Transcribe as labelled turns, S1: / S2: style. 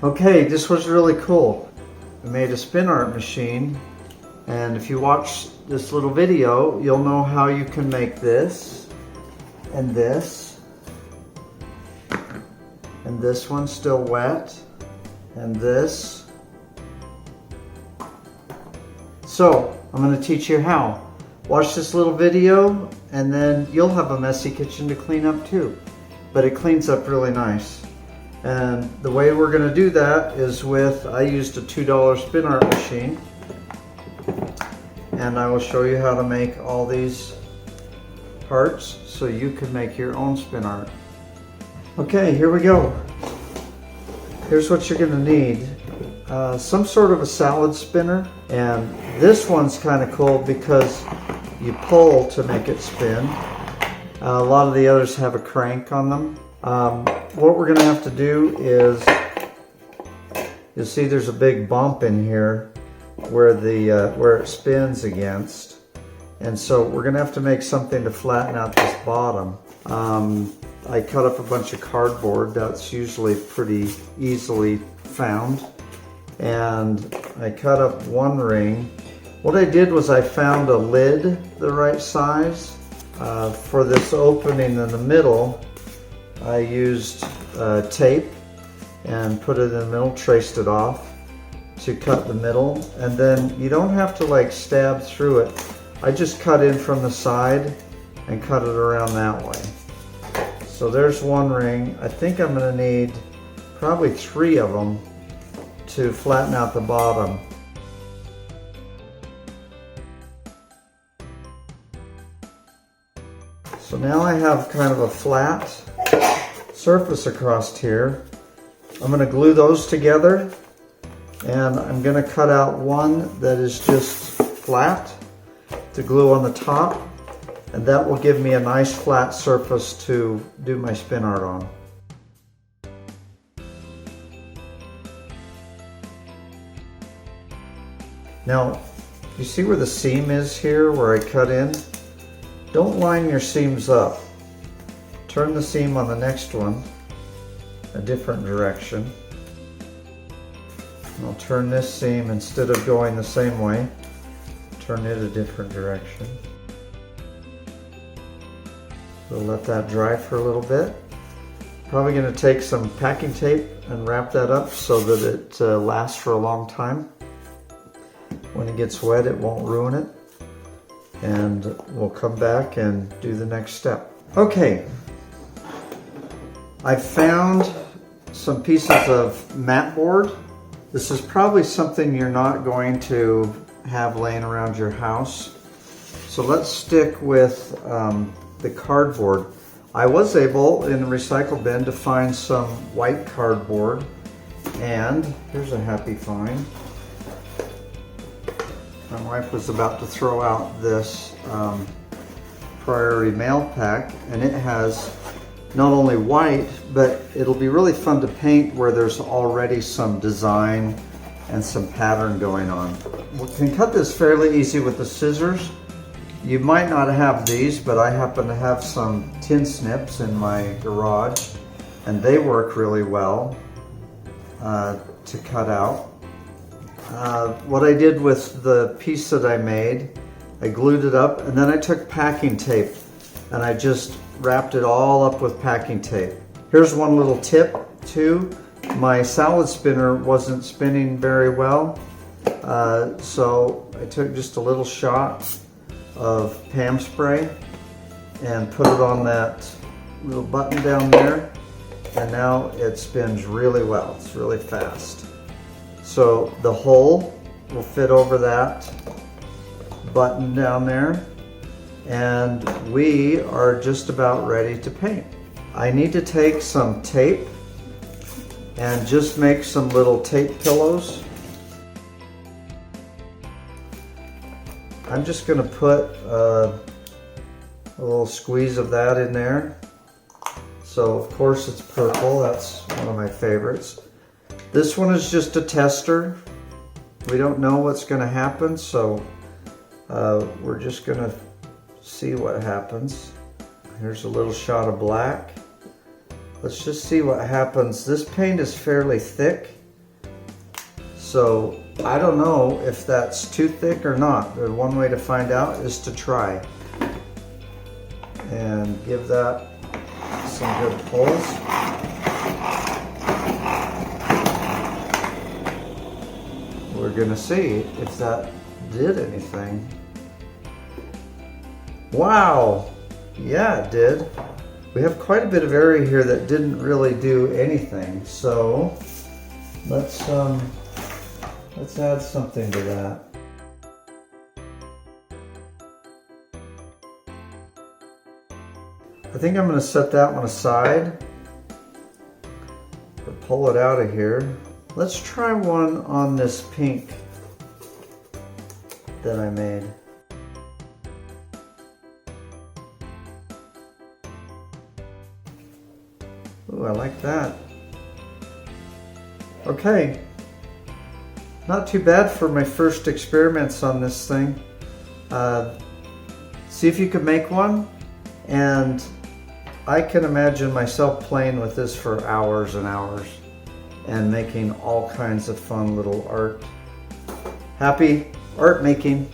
S1: Okay, this was really cool. I made a Spinart machine, and if you watch this little video, you'll know how you can make this, and this one's still wet, and this. So, I'm going to teach you how. Watch this little video, and then you'll have a messy kitchen to clean up too. But it cleans up really nice. And the way we're going to do that is I used a $2 Spinart machine. And I will show you how to make all these parts so you can make your own Spinart. Okay, here we go. Here's what you're going to need. Some sort of a salad spinner. And this one's kind of cool because you pull to make it spin. A lot of the others have a crank on them. What we're going to have to do is, you'll see there's a big bump in here where it spins against, and so we're going to have to make something to flatten out this bottom. I cut up a bunch of cardboard. That's usually pretty easily found, and I cut up one ring. What I did was I found a lid the right size. For this opening in the middle, I used tape and put it in the middle, traced it off to cut the middle, and then you don't have to like stab through it. I just cut in from the side and cut it around that way. So there's one ring. I think I'm going to need probably 3 of them to flatten out the bottom. So now I have kind of a flat surface across here. I'm going to glue those together, and I'm going to cut out one that is just flat to glue on the top, and that will give me a nice flat surface to do my Spinart on. Now, you see where the seam is here, where I cut in? Don't line your seams up. Turn the seam on the next one a different direction. I'll turn this seam, instead of going the same way, turn it a different direction. We'll let that dry for a little bit. Probably going to take some packing tape and wrap that up so that it lasts for a long time. When it gets wet, it won't ruin it. And we'll come back and do the next step. Okay, I found some pieces of mat board. This is probably something you're not going to have laying around your house. So let's stick with the cardboard. I was able in the recycle bin to find some white cardboard, and here's a happy find. My wife was about to throw out this priority mail pack, and it has not only white, but it'll be really fun to paint where there's already some design and some pattern going on. We can cut this fairly easy with the scissors. You might not have these, but I happen to have some tin snips in my garage, and they work really well to cut out. What I did with the piece that I made, I glued it up, and then I took packing tape and I just wrapped it all up with packing tape. Here's one little tip too. My salad spinner wasn't spinning very well, so I took just a little shot of Pam spray and put it on that little button down there, and now it spins really well. It's really fast. So the hole will fit over that button down there, and we are just about ready to paint. I need to take some tape and just make some little tape pillows. I'm just going to put a little squeeze of that in there. So of course it's purple, that's one of my favorites. This one is just a tester. We don't know what's going to happen, so we're just going to see what happens. Here's a little shot of black. Let's just see what happens. This paint is fairly thick, So I don't know if that's too thick or not. The one way to find out is to try. And give that some good pulls. We're gonna see if that did anything. Wow, yeah, it did. We have quite a bit of area here that didn't really do anything. So let's add something to that. I think I'm going to set that one aside or pull it out of here. Let's try one on this pink that I made. Ooh, I like that. Okay, not too bad for my first experiments on this thing. See if you could make one, and I can imagine myself playing with this for hours and hours and making all kinds of fun little art. Happy art making!